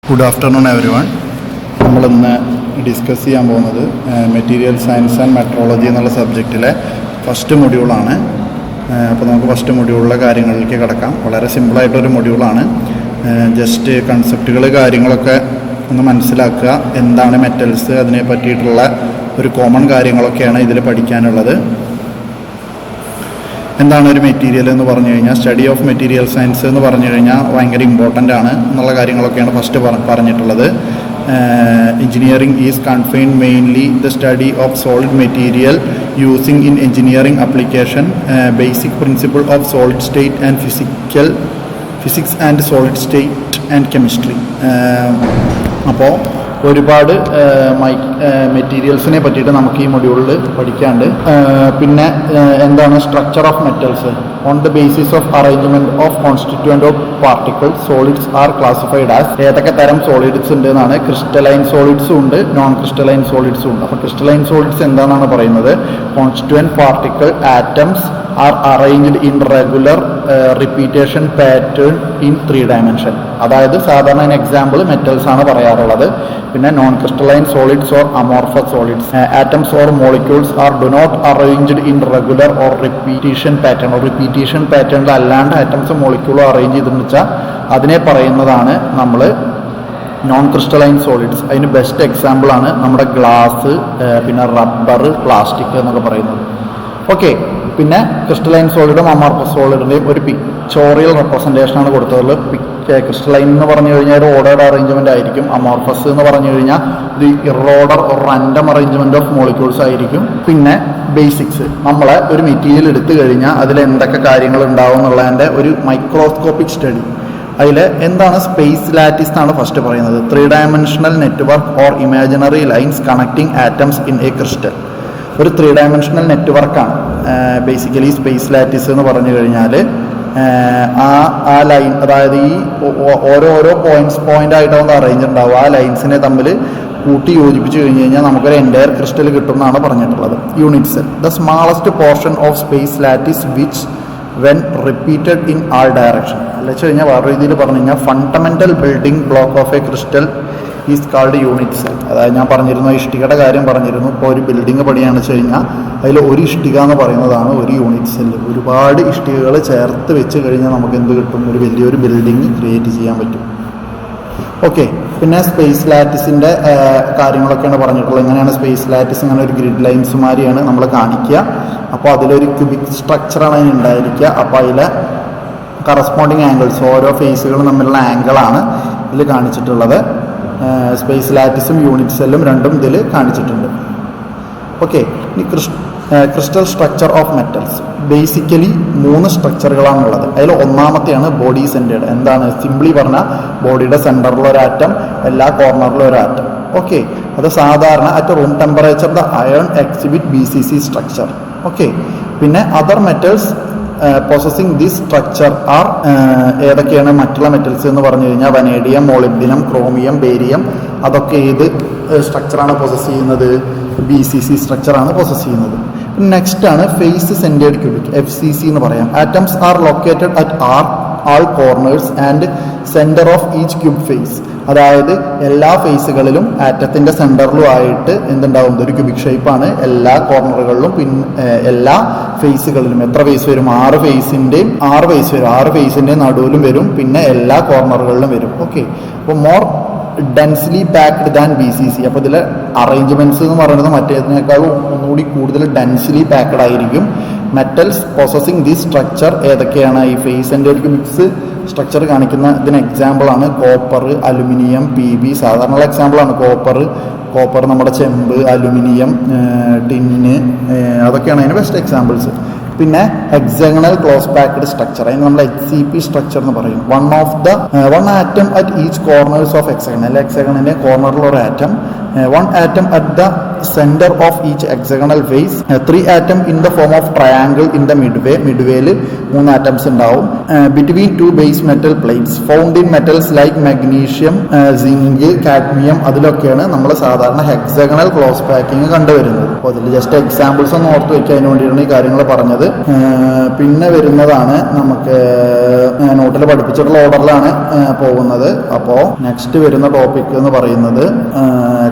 Good afternoon everyone. നമ്മളിന്ന് discuss ചെയ്യാൻ പോകുന്നത് മെറ്റീരിയൽ സയൻസ് ആൻഡ് മെട്രോളജി എന്നുള്ള സബ്ജക്റ്റിലെ ഫസ്റ്റ് മൊഡ്യൂളാണ്. അപ്പോൾ നമുക്ക് ഫസ്റ്റ് മൊഡ്യൂളിലെ കാര്യങ്ങളിലേക്ക് കിടക്കാം. വളരെ സിമ്പിളായിട്ടൊരു മൊഡ്യൂളാണ്. ജസ്റ്റ് കൺസെപ്റ്റുകൾ കാര്യങ്ങളൊക്കെ ഒന്ന് മനസ്സിലാക്കുക. എന്താണ് മെറ്റൽസ്, അതിനെ പറ്റിയിട്ടുള്ള ഒരു കോമൺ കാര്യങ്ങളൊക്കെയാണ് ഇതിൽ പഠിക്കാനുള്ളത്. എന്താണ് ഒരു മെറ്റീരിയൽ എന്ന് പറഞ്ഞു കഴിഞ്ഞാൽ, സ്റ്റഡി ഓഫ് മെറ്റീരിയൽ സയൻസ് എന്ന് പറഞ്ഞു കഴിഞ്ഞാൽ ഭയങ്കര ഇമ്പോർട്ടൻ്റ് ആണ് എന്നുള്ള കാര്യങ്ങളൊക്കെയാണ് ഫസ്റ്റ് പറഞ്ഞിട്ടുള്ളത്. Engineering is confined mainly the study of solid material using in engineering application, basic principle of solid state and physics and solid state and chemistry. അപ്പോൾ ഒരുപാട് മെറ്റീരിയൽസിനെ പറ്റിയിട്ട് നമുക്ക് ഈ മൊഡ്യൂളിൽ പഠിക്കാണ്ട്. പിന്നെ എന്താണ് structure of metals? On the basis of arrangement of constituent of particles solids R classified as. ഏതൊക്കെ തരം സോളിഡ്സ് ഉണ്ട് എന്നാണ്. ക്രിസ്റ്റലൈൻ സോളിഡ്സും ഉണ്ട്, നോൺ ക്രിസ്റ്റലൈൻ സോളിഡ്സും ഉണ്ട്. അപ്പോൾ ക്രിസ്റ്റലൈൻ സോളിഡ്സ് എന്താണെന്നാണ് പറയുന്നത്? Constituent particle atoms are arranged in regular repetition pattern in 3 dimension. അതായത് സാധാരണ എക്സാമ്പിൾ മെറ്റൽസ് ആണ് പറയാറുള്ളത്. പിന്നെ non crystalline solids or amorphous solids, atoms or molecules are do not arranged in regular or repetition pattern. Repetition പാറ്റേണിൽ അല്ലാണ്ട് atoms മോളിക്യൂളും arrange ചെയ്തെന്ന് വെച്ചാൽ അതിനെ പറയുന്നതാണ് നമ്മൾ നോൺ ക്രിസ്റ്റലൈൻ സോളിഡ്സ്. അതിന് ബെസ്റ്റ് എക്സാമ്പിളാണ് നമ്മുടെ ഗ്ലാസ്, പിന്നെ റബ്ബർ, പ്ലാസ്റ്റിക് എന്നൊക്കെ പറയുന്നത്. ഓക്കെ. പിന്നെ ക്രിസ്റ്റലൈൻ സോളിഡും അമോർഫസ് സോളിഡിൻ്റെയും ഒരു പിക്ചോറിയൽ റെപ്രസെൻറ്റേഷനാണ് കൊടുത്തത്. ക്രിസ്റ്റലൈൻ എന്ന് പറഞ്ഞു കഴിഞ്ഞാൽ ഒരു ഓർഡേർഡ് അറേഞ്ച്മെൻ്റ് ആയിരിക്കും. അമോർഫസ് എന്ന് പറഞ്ഞു കഴിഞ്ഞാൽ ഒരു ഇറോർഡർ ഒരു റാൻഡം അറേഞ്ച്മെൻറ്റ് ഓഫ് മോളിക്യൂൾസ് ആയിരിക്കും. പിന്നെ ബേസിക്സ്, നമ്മളെ ഒരു മെറ്റീരിയൽ എടുത്തു കഴിഞ്ഞാൽ അതിൽ എന്തൊക്കെ കാര്യങ്ങൾ ഉണ്ടാവും എന്നുള്ളതിൻ്റെ ഒരു മൈക്രോസ്കോപ്പിക് സ്റ്റഡി. അതിൽ എന്താണ് സ്പേസ് ലാറ്റിസ് എന്നാണ് ഫസ്റ്റ് പറയുന്നത്. 3 dimensional network or imaginary lines connecting atoms in A crystal. ഒരു 3 dimensional നെറ്റ്വർക്കാണ് ബേസിക്കലി സ്പേസ് ലാറ്റിസ് എന്ന് പറഞ്ഞു കഴിഞ്ഞാൽ. ആ ലൈൻ, അതായത് ഈ ഓരോ പോയിന്റ് ആയിട്ടാണ് അറേഞ്ച് ഉണ്ടാവുക. ആ ലൈൻസിനെ തമ്മിൽ കൂട്ടി യോജിപ്പിച്ച് കഴിഞ്ഞ് കഴിഞ്ഞാൽ നമുക്കൊരു എൻറ്റയർ ക്രിസ്റ്റൽ കിട്ടും എന്നാണ് പറഞ്ഞിട്ടുള്ളത്. Unit cell, the smallest portion of space lattice which when repeated in all direction. എന്ന് വെച്ച് കഴിഞ്ഞാൽ വേറെ രീതിയിൽ പറഞ്ഞു കഴിഞ്ഞാൽ fundamental building block of A crystal is called unit cell. അതായത് ഞാൻ പറഞ്ഞിരുന്നു, ഇഷ്ടികയുടെ കാര്യം പറഞ്ഞിരുന്നു. ഇപ്പോൾ ഒരു ബിൽഡിംഗ് പണിയാണെന്ന് വെച്ച് കഴിഞ്ഞാൽ അതിൽ ഒരു ഇഷ്ടിക എന്ന് പറയുന്നതാണ് ഒരു യൂണിറ്റ് സെല്ല്. ഒരുപാട് ഇഷ്ടികകൾ ചേർത്ത് വെച്ച് കഴിഞ്ഞാൽ നമുക്ക് എന്ത് കിട്ടും? ഒരു വലിയൊരു ബിൽഡിംഗ് ക്രിയേറ്റ് ചെയ്യാൻ പറ്റും. ഓക്കെ. പിന്നെ സ്പേസ് ലാറ്റിസിൻ്റെ കാര്യങ്ങളൊക്കെയാണ് പറഞ്ഞിട്ടുള്ളത്. എങ്ങനെയാണ് സ്പേസ് ലാറ്റിസ്? ഇങ്ങനെ ഒരു ഗ്രിഡ് ലൈൻസ് മാതിരിയാണ് നമ്മൾ കാണിക്കുക. അപ്പോൾ അതിലൊരു ക്യൂബിക് സ്ട്രക്ചറാണ് അതിന് ഉണ്ടായിരിക്കുക. അപ്പോൾ അതിലെ കറസ്പോണ്ടിങ് ആംഗിൾസ്, ഓരോ ഫേസുകളും തമ്മിലുള്ള ആംഗിളാണ് ഇതിൽ കാണിച്ചിട്ടുള്ളത്. സ്പേസ് ലാറ്റിസും യൂണിറ്റ് സെല്ലും രണ്ടും ഇതിൽ കാണിച്ചിട്ടുണ്ട്. ഓക്കെ. ഇനി crystal structure of metals. Basically 3 സ്ട്രക്ചറുകളാണുള്ളത്. അതിൽ ഒന്നാമത്തെയാണ് ബോഡി സെൻറ്റേഡ്. എന്താണ്? സിംപ്ലി പറഞ്ഞാൽ ബോഡിയുടെ സെൻറ്ററിൽ ഒരു ആറ്റം, എല്ലാ കോർണറിലും ഒരു ആറ്റം. ഓക്കെ. അത് സാധാരണ at room temperature the iron exhibit BCC structure. Okay. പിന്നെ other metals possessing this structure are. ഏതൊക്കെയാണ് മറ്റുള്ള മെറ്റൽസ് എന്ന് പറഞ്ഞു കഴിഞ്ഞാൽ വനേഡിയം, മോളിബ്ഡിനം, ക്രോമിയം, ബേരിയം. അതൊക്കെ ഏത് സ്ട്രക്ചറാണ് പൊസസ് ചെയ്യുന്നത്? BCC സ്ട്രക്ചറാണ് പൊസസ് ചെയ്യുന്നത്. നെക്സ്റ്റ് ആണ് ഫേസ് സെൻറ്റേഡ് ക്യൂബിക്, FCC എന്ന് പറയാം. Atoms are located at all corners and centre of each cube face. അതായത് എല്ലാ ഫേസുകളിലും ആറ്റത്തിൻ്റെ സെൻറ്ററിലും ആയിട്ട് എന്തുണ്ടാവും? ഒരു ക്യൂബിക് ഷേപ്പാണ് എല്ലാ കോർണറുകളിലും. പിന്നെ എല്ലാ ഫേസുകളിലും എത്ര ഫേസ് വരും? 6 ഫേസിൻ്റെയും 6 ഫേസ് വരും. 6 ഫേസിൻ്റെയും നടുവിലും വരും, പിന്നെ എല്ലാ കോർണറുകളിലും വരും. ഓക്കെ. അപ്പോൾ more densely packed than BCC. അപ്പോൾ ഇതിലെ അറേഞ്ച്മെൻറ്റ്സ് എന്ന് പറയുന്നത് മറ്റേതിനേക്കാളും ഒന്നുകൂടി കൂടുതൽ ഡെൻസ്ലി പാക്ഡ് ആയിരിക്കും. മെറ്റൽസ് പൊസസിങ് ദിസ് സ്ട്രക്ചർ ഏതൊക്കെയാണ്? ഈ ഫേസ് സെൻറ്റേഡ് ക്യൂബിക്സ് സ്ട്രക്ചർ കാണിക്കുന്ന ഇതിന് എക്സാമ്പിളാണ് കോപ്പർ, അലുമിനിയം, PB. സാധാരണയുള്ള എക്സാമ്പിളാണ് കോപ്പർ, നമ്മുടെ ചെമ്പ്, അലുമിനിയം, ടിന്ന്, അതൊക്കെയാണ് അതിന് ബെസ്റ്റ് എക്സാമ്പിൾസ്. പിന്നെ ഹെക്സഗണൽ ക്ലോസ് പാക്ഡ് സ്ട്രക്ചർ, അതിന് നമ്മൾ HCP സ്ട്രക്ചർ എന്ന് പറയും. One atom at each corners of hexagon. എല്ലാ ഹെക്സഗണിൻ്റെ കോർണറിൽ ഒരു atom. 1 atom at the center of each hexagonal face, 3 atom in the form of triangle in the midway. Midwayയിൽ 3 atoms ഉണ്ടാവും. Between 2 base metal plates found in metals like magnesium, zinc, cadmium, അതിലൊക്കെയാണ് നമ്മൾ സാധാരണ hexagonal close packing കണ്ടുവരുന്നത്. അപ്പോൾ അതിൽ just examples ഒന്ന് ഓർത്ത് വയ്ക്കുക, അതിന് വേണ്ടിയാണ് ഈ കാര്യങ്ങൾ പറഞ്ഞത്. പിന്നെ വരുന്നതാണ് നമുക്ക് നോട്ടിൽ പഠിപ്പിച്ചിട്ടുള്ള ഓർഡറിലാണ് പോകുന്നത്. അപ്പോൾ നെക്സ്റ്റ് വരുന്ന ടോപ്പിക് എന്ന് പറയുന്നത്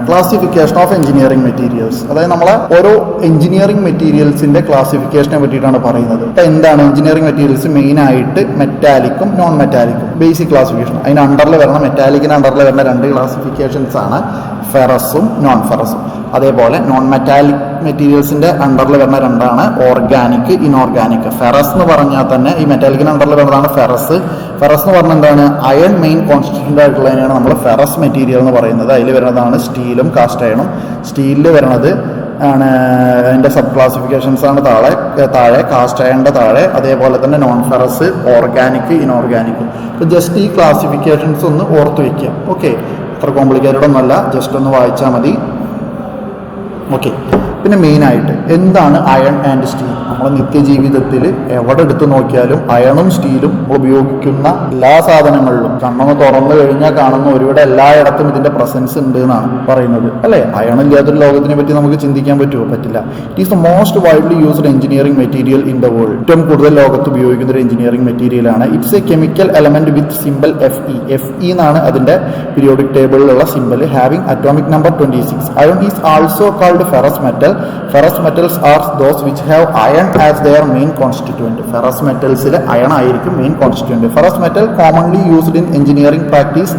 ക്ലാസിഫിക്കേഷൻ ഓഫ് എഞ്ചിനീയറിംഗ് മെറ്റീരിയൽസ്. അതായത് നമ്മളെ ഓരോ എഞ്ചിനീയറിംഗ് മെറ്റീരിയൽസിന്റെ ക്ലാസിഫിക്കേഷനെ പറ്റിയിട്ടാണ് പറയുന്നത്. ഇപ്പം എന്താണ് എഞ്ചിനീയറിംഗ് മെറ്റീരിയൽസ്? മെയിൻ ആയിട്ട് മെറ്റാലിക്കും നോൺ മെറ്റാലിക്കും ബേസിക് ക്ലാസിഫിക്കേഷൻ. അതിന് അണ്ടറിൽ വരുന്ന മെറ്റാലിക്കിന് അണ്ടറിൽ വരുന്ന 2 ക്ലാസിഫിക്കേഷൻസ് ആണ് ഫെറസും നോൺ ഫെറസും. അതേപോലെ നോൺ മെറ്റാലിക് മെറ്റീരിയൽസിന്റെ അണ്ടറിൽ വരുന്ന 2 ഓർഗാനിക്, ഇൻഓർഗാനിക്. ഫെറസ് എന്ന് പറഞ്ഞാൽ തന്നെ ഈ മെറ്റാലിക്കിന് അണ്ടറിൽ വരുന്നതാണ് ഫെറസ്. ഫെറസ് എന്ന് പറഞ്ഞാൽ എന്താണ്? അയൺ മെയിൻ കോൺസ്റ്റിറ്റ്യൂന്റ് ആയിട്ടുള്ളതിനാണ് നമ്മൾ ഫെറസ് മെറ്റീരിയൽ എന്ന് പറയുന്നത്. അതിൽ വരുന്നതാണ് സ്റ്റീലും കാസ്റ്റ് അയണും. സ്റ്റീലിൽ വരുന്നത് ആണ് അതിൻ്റെ സബ് ക്ലാസിഫിക്കേഷൻസ് ആണ് താഴെ കാസ്റ്റ് അയണിൻ്റെ താഴെ. അതേപോലെ തന്നെ നോൺ ഫെറസ്, ഓർഗാനിക്, ഇൻഓർഗാനിക്. അപ്പോൾ ജസ്റ്റ് ഈ ക്ലാസിഫിക്കേഷൻസ് ഒന്ന് ഓർത്ത് വയ്ക്കുക. ഓക്കെ, അത്ര കോംപ്ലിക്കേറ്റഡ് ഒന്നുമല്ല, ജസ്റ്റ് ഒന്ന് വായിച്ചാൽ മതി. ഓക്കെ, പിന്നെ മെയിനായിട്ട് എന്താണ് അയൺ ആൻഡ് സ്റ്റീൽ? നമ്മുടെ നിത്യജീവിതത്തിൽ എവിടെ എടുത്തു നോക്കിയാലും അയണും സ്റ്റീലും ഉപയോഗിക്കുന്ന എല്ലാ സാധനങ്ങളിലും കണ്ണൊന്ന് തുറന്നു കഴിഞ്ഞാൽ കാണുന്ന ഒരുവിടെ എല്ലായിടത്തും ഇതിന്റെ പ്രസൻസ് ഉണ്ട് എന്നാണ് പറയുന്നത്, അല്ലേ? അയൺ ഇല്ലാത്തൊരു ലോകത്തിനെ പറ്റി നമുക്ക് ചിന്തിക്കാൻ പറ്റുമോ? പറ്റില്ല. It is the most widely used engineering material in the world. ഏറ്റവും കൂടുതൽ ലോകത്ത് ഉപയോഗിക്കുന്ന ഒരു എഞ്ചിനീയറിംഗ് മെറ്റീരിയൽ ആണ്. It's a chemical element with symbol Fe. Fe എന്നാണ് അതിന്റെ പീരിയോഡിക് ടേബിളിലുള്ള symbol. Having atomic number 26. Iron is also called ferrous metal. Ferrous metals are those which have iron as their main constituent. Ferrous metals iron ആയിരിക്കും main constituent. Ferrous metal commonly used in engineering practice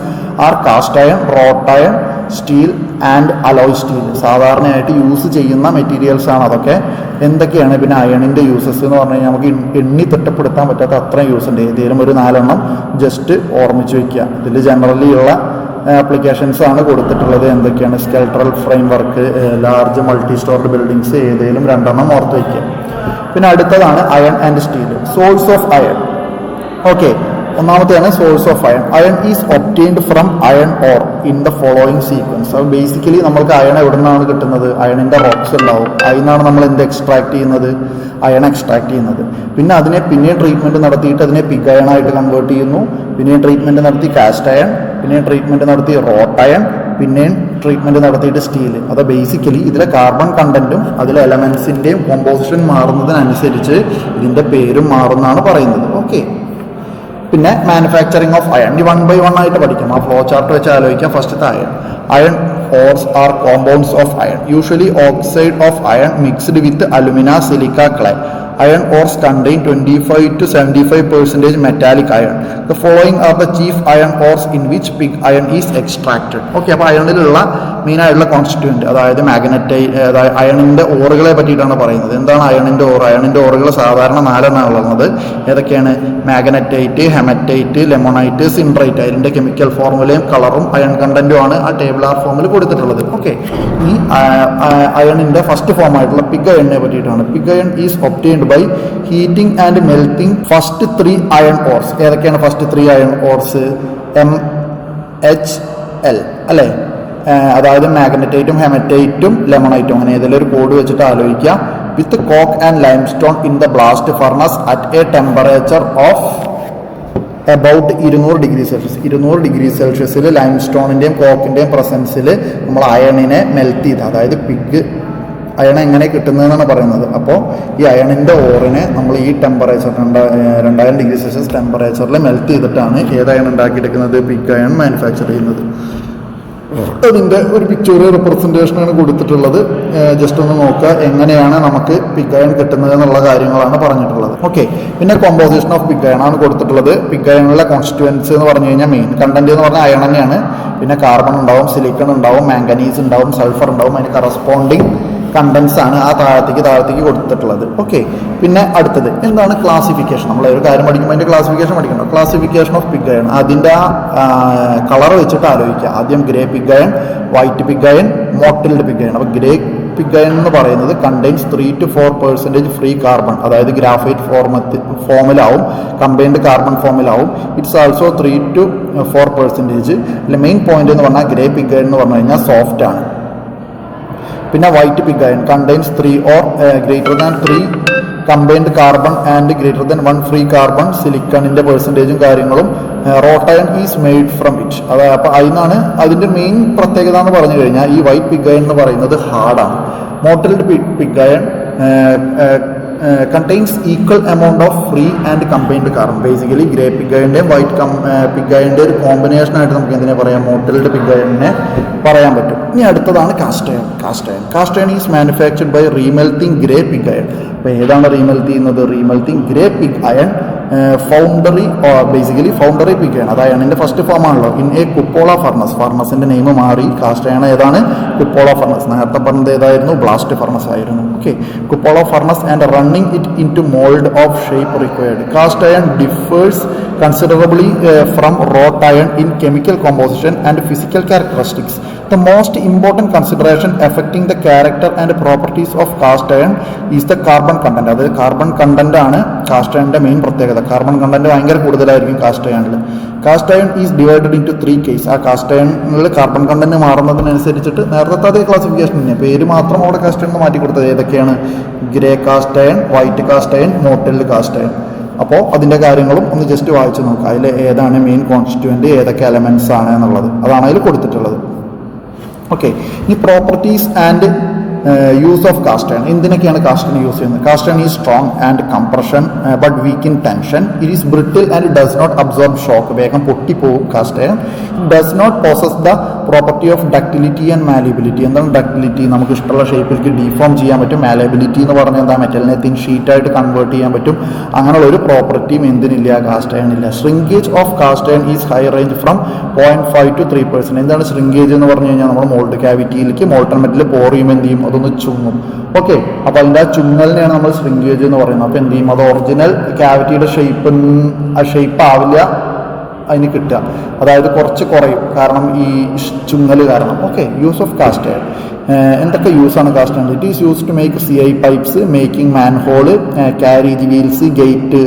are cast iron, wrought iron, steel and alloy steel. സാധാരണയായിട്ട് use ചെയ്യുന്ന materials ആണ് അതൊക്കെ. എന്തൊക്കെയാണ് പിന്നെ അയണിന്റെ uses എന്ന് പറഞ്ഞു കഴിഞ്ഞാൽ നമുക്ക് എണ്ണി തിട്ടപ്പെടുത്താൻ പറ്റാത്ത അത്രയും യൂസ് ഉണ്ട്. ഏതെങ്കിലും ഒരു 4 ജസ്റ്റ് ഓർമ്മിച്ച് വയ്ക്കുക. ഇതിൽ ജനറലി ഉള്ള ആപ്ലിക്കേഷൻസ് ആണ് കൊടുത്തിട്ടുള്ളത്. എന്തൊക്കെയാണ്? Skeletal framework, large multi storied buildings, ഏതെങ്കിലും 2 ഓർത്ത് വയ്ക്കുക. പിന്നെ അടുത്തതാണ് iron and steel. Source of iron. Okay, ഒന്നാമത്തെയാണ് source of iron. Iron is obtained from iron ore in the following sequence. അപ്പോൾ ബേസിക്കലി നമ്മൾക്ക് അയൺ എവിടെ നിന്നാണ് കിട്ടുന്നത്? അയണിന്റെ റോക്സ് ഉണ്ടാവും. അതിനാണ് നമ്മൾ എന്ത് എക്സ്ട്രാക്ട് ചെയ്യുന്നത്? അയൺ എക്സ്ട്രാക്ട് ചെയ്യുന്നത്. പിന്നെ അതിനെ പിന്നെയും ട്രീറ്റ്മെന്റ് നടത്തിയിട്ട് അതിനെ പിഗ് അയൺ ആയിട്ട് കൺവേർട്ട് ചെയ്യുന്നു. പിന്നെയും ട്രീറ്റ്മെന്റ് നടത്തി കാസ്റ്റ് അയൺ, പിന്നെയും ട്രീറ്റ്മെന്റ് നടത്തി റോട്ട് അയൺ, പിന്നെയും ട്രീറ്റ്മെന്റ് നടത്തിയിട്ട് സ്റ്റീൽ. അത് ബേസിക്കലി ഇതിലെ കാർബൺ കണ്ടന്റും അതിലെ എലമെന്റ്സിന്റെയും കോമ്പോസിഷൻ മാറുന്നതിനനുസരിച്ച് ഇതിന്റെ പേരും മാറുന്നതാണ് പറയുന്നത്. ഓക്കെ, പിന്നെ മാനുഫാക്ചറിങ് ഓഫ് അയൺ 1 by 1 ആയിട്ട് പഠിക്കണം. ആ ഫ്ലോ ചാർട്ട് വെച്ച് ആലോചിക്കാം. ഫസ്റ്റത്തെ iron ores are compounds of iron, usually oxide of iron mixed with alumina, silica, clay. Iron ores contain 25 to 75% metallic iron. The following are the chief iron ores in which pig iron is extracted. Okay, അപ്പോൾ അയണിലുള്ള main ആയിട്ടുള്ള constituent, അതായത് magnetite, അതായത് അയണിന്റെ ഓറുകളെ പറ്റിയിട്ടാണ് പറയുന്നത്. എന്താണ് അയണിന്റെ or? അയണിന്റെ ഓറുകൾ സാധാരണ 4 ഉള്ളത്. ഏതൊക്കെയാണ്? Magnetite, haematite, limonite, siderite. അതിന്റെ കെമിക്കൽ ഫോർമുലയും കളറും അയൺ കണ്ടന്റും ആണ് ആ ടേബിളാർ ഫോമിൽ കൊടുത്തിട്ടുള്ളത്. ഓക്കെ, ഈ അയണിന്റെ ഫസ്റ്റ് ഫോം ആയിട്ടുള്ള പിഗ് അയണിനെ പറ്റിയിട്ടാണ്. Pig iron is obtained by heating and melting first 3 iron ores. ഏതൊക്കെയാണ് ഫസ്റ്റ് 3 iron ores? MHL, അല്ലേ? അതായത് മാഗ്നറ്റൈറ്റും ഹെമറ്റൈറ്റും ലെമണൈറ്റും. അങ്ങനെ ഏതെങ്കിലും ഒരു കോഡ് വെച്ചിട്ട് ആലോചിക്കുക. With coke and limestone in the blast furnace at a temperature of about 200 degree Celsius. 200 degree സെൽഷ്യസിൽ ലൈംസ്റ്റോണിന്റെയും കോക്കിന്റെയും പ്രസൻസിൽ നമ്മൾ അയണിനെ മെൽറ്റ് ചെയ്ത്, അതായത് പിഗ് അയൺ എങ്ങനെ കിട്ടുന്നതെന്നാണ് പറയുന്നത്. അപ്പോൾ ഈ അയണിന്റെ ഓറിനെ നമ്മൾ ഈ ടെമ്പറേച്ചർ 2000 ഡിഗ്രി സെൽഷ്യസ് ടെമ്പറേച്ചറിൽ മെൽറ്റ് ചെയ്തിട്ടാണ് ഏത് അയൺ ഉണ്ടാക്കിയെടുക്കുന്നത്? പിഗ് അയൺ മാനുഫാക്ചർ ചെയ്യുന്നത്. അതിന്റെ ഒരു പിക്ചർ റെപ്രസെന്റേഷനാണ് കൊടുത്തിട്ടുള്ളത്. ജസ്റ്റ് ഒന്ന് നോക്കുക എങ്ങനെയാണ് നമുക്ക് പിഗ് അയൺ കിട്ടുന്നത് എന്നുള്ള കാര്യങ്ങളാണ് പറഞ്ഞിട്ടുള്ളത്. ഓക്കെ, പിന്നെ കോമ്പോസിഷൻ ഓഫ് പിഗ് അയൺ ആണ് കൊടുത്തിട്ടുള്ളത്. പിഗ് അയണിലെ കോൺസ്റ്റിറ്റ്യുവൻസ് എന്ന് പറഞ്ഞു കഴിഞ്ഞാൽ മെയിൻ കണ്ടന്റ് എന്ന് പറഞ്ഞാൽ അയൺ തന്നെയാണ്. പിന്നെ കാർബൺ ഉണ്ടാവും, സിലിക്കൺ ഉണ്ടാവും, മാംഗനീസ് ഉണ്ടാവും, സൾഫർ ഉണ്ടാവും. അതിന് കറസ്പോണ്ടിങ് കണ്ടൻസ് ആണ് ആ താഴത്തേക്ക് കൊടുത്തിട്ടുള്ളത്. ഓക്കെ, പിന്നെ അടുത്തത് എന്താണ്? ക്ലാസിഫിക്കേഷൻ. നമ്മൾ ഒരു കാര്യം പഠിക്കുമ്പോൾ അതിന്റെ ക്ലാസിഫിക്കേഷൻ പഠിക്കണം. Classification of pig iron. അതിന്റെ ആ കളർ വെച്ചിട്ട് ആലോചിക്കുക. ആദ്യം grey pig iron, white pig iron, mottled pig iron. അപ്പോൾ ഗ്രേ പിഗ് അയൺ എന്ന് പറയുന്നത് കണ്ടെയ്ൻസ് 3 to 4% ഫ്രീ കാർബൺ, അതായത് ഗ്രാഫൈറ്റ് ഫോമിലാവും, കമ്പൈൻഡ് കാർബൺ ഫോമിലാവും. It's also 3 to 4%. Main point എന്ന് പറഞ്ഞാൽ ഗ്രേ പിഗ് അയൺ എന്ന് പറഞ്ഞു കഴിഞ്ഞാൽ സോഫ്റ്റ് ആണ്. പിന്നെ white pig iron contains 3 or greater than 3 combined carbon and greater than 1 free carbon. സിലിക്കണിന്റെ പെർസെൻറ്റേജും കാര്യങ്ങളും. Wrought iron is made from it. അതായത് അപ്പോൾ അതിനാണ് അതിൻ്റെ മെയിൻ പ്രത്യേകത എന്ന് പറഞ്ഞു കഴിഞ്ഞാൽ ഈ വൈറ്റ് പിഗ് അയൺ എന്ന് പറയുന്നത് ഹാർഡാണ്. Mottled pig iron contains equal amount of free and combined carbon. Basically grey pig അയണിൻ്റെയും വൈറ്റ് പിഗ് അയണിൻ്റെ ഒരു കോമ്പിനേഷനായിട്ട് നമുക്ക് എന്തിനെ പറയാം, മോട്ടൽഡ് പിഗ് അയണിനെ പറയാൻ പറ്റും. ഇനി അടുത്തതാണ് cast iron. Cast iron is manufactured by remelting grey pig iron. അപ്പോൾ ഏതാണ് റീമെൽറ്റ് ചെയ്യുന്നത്? Remelting grey pig iron foundry basically foundry pig iron. അത് അയണിൻ്റെ ഫസ്റ്റ് ഫോം ആണല്ലോ. In a cupola furnace. ഫർണസിൻ്റെ നെയിം മാറി. കാസ്റ്റ് അയൺ ഏതാണ്? Cupola furnace. നേരത്തെ പറഞ്ഞത് ഏതായിരുന്നു? ബ്ലാസ്റ്റ് ഫർണസ് ആയിരുന്നു. Okay, cupola furnace and running it into mould of shape required. Cast iron differs considerably from wrought iron in chemical composition and physical characteristics. The most important consideration affecting the character and properties of cast iron is the carbon content. അത് carbon content ആണ് കാസ്റ്റ് അയണിന്റെ main പ്രത്യേകത. Carbon content ഭയങ്കര കൂടുതലായിരിക്കും cast അയണിൽ. Cast iron is divided into 3 case. ആ cast അയണിൽ കാർബൺ കണ്ടന്റ് മാറുന്നതിനനുസരിച്ചിട്ട് നേരത്തെ അതേ ക്ലാസിഫിക്കേഷൻ തന്നെ, പേര് മാത്രം അവിടെ കാസ്റ്റ് അയൺ മാറ്റി കൊടുത്തത്. ഏതൊക്കെയാണ്? Grey cast iron, white cast iron, mottled cast iron. അപ്പോൾ അതിൻ്റെ കാര്യങ്ങളും ഒന്ന് ജസ്റ്റ് വായിച്ച് നോക്കാം. അതിൽ ഏതാണ് മെയിൻ കോൺസ്റ്റിറ്റ്യൂവൻ്റ്, ഏതൊക്കെ എലമെൻറ്റ്സ് ആണ് എന്നുള്ളത് അതാണ് അതിൽ കൊടുത്തിട്ടുള്ളത്. ഓക്കെ, ഇനി properties and use of cast iron. എന്തിനൊക്കെയാണ് കാസ്റ്റ് അയൺ യൂസ് ചെയ്യുന്നത്? Cast iron is strong and compression but weak in tension. It is brittle and does not absorb shock. വേഗം പൊട്ടിപ്പോവും cast iron. Does not possess the property of ductility and malleability. എന്താണ് ductility? നമുക്ക് ഇഷ്ടമുള്ള ഷേപ്പിലേക്ക് deform ചെയ്യാൻ പറ്റും. Malleability എന്ന് പറഞ്ഞാൽ എന്താ? മെറ്റലിനെ തിൻ ഷീറ്റായിട്ട് കൺവേർട്ട് ചെയ്യാൻ പറ്റും. അങ്ങനെയുള്ള ഒരു പ്രോപ്പർട്ടിയും എന്തിനില്ല? കാസ്റ്റ് അയൺ ഇല്ല. Shrinkage of cast iron is high range from 0.5 to 3%. എന്താണ് ശ്രിങ്കേജ് എന്ന് പറഞ്ഞു കഴിഞ്ഞാൽ? നമ്മൾ മോൾഡ് ക്യാവിറ്റിയിലേക്ക് മോൾട്ടൺ മെറ്റൽ പോർ ചെയ്യുമ്പോൾ എന്ത് ചെയ്യും? അതൊന്ന് ചുങ്ങും. ഓക്കെ, അപ്പോൾ അതിൻ്റെ ആ ചുങ്ങലിനെയാണ് നമ്മൾ ശ്രിങ്കേജ് എന്ന് പറയുന്നത്. അപ്പോൾ എന്ത് ചെയ്യും? അത് ഒറിജിനൽ ക്യാവിറ്റിയുടെ ഷേപ്പ് ആവില്ല അതിന് കിട്ടുക. അതായത് കുറച്ച് കുറയും, കാരണം ഈ ചുങ്ങൽ കാരണം. Okay, use of cast iron. എന്തൊക്കെ യൂസാണ് cast iron? It is use to make CI pipes, making manhole, carriage wheels, gate,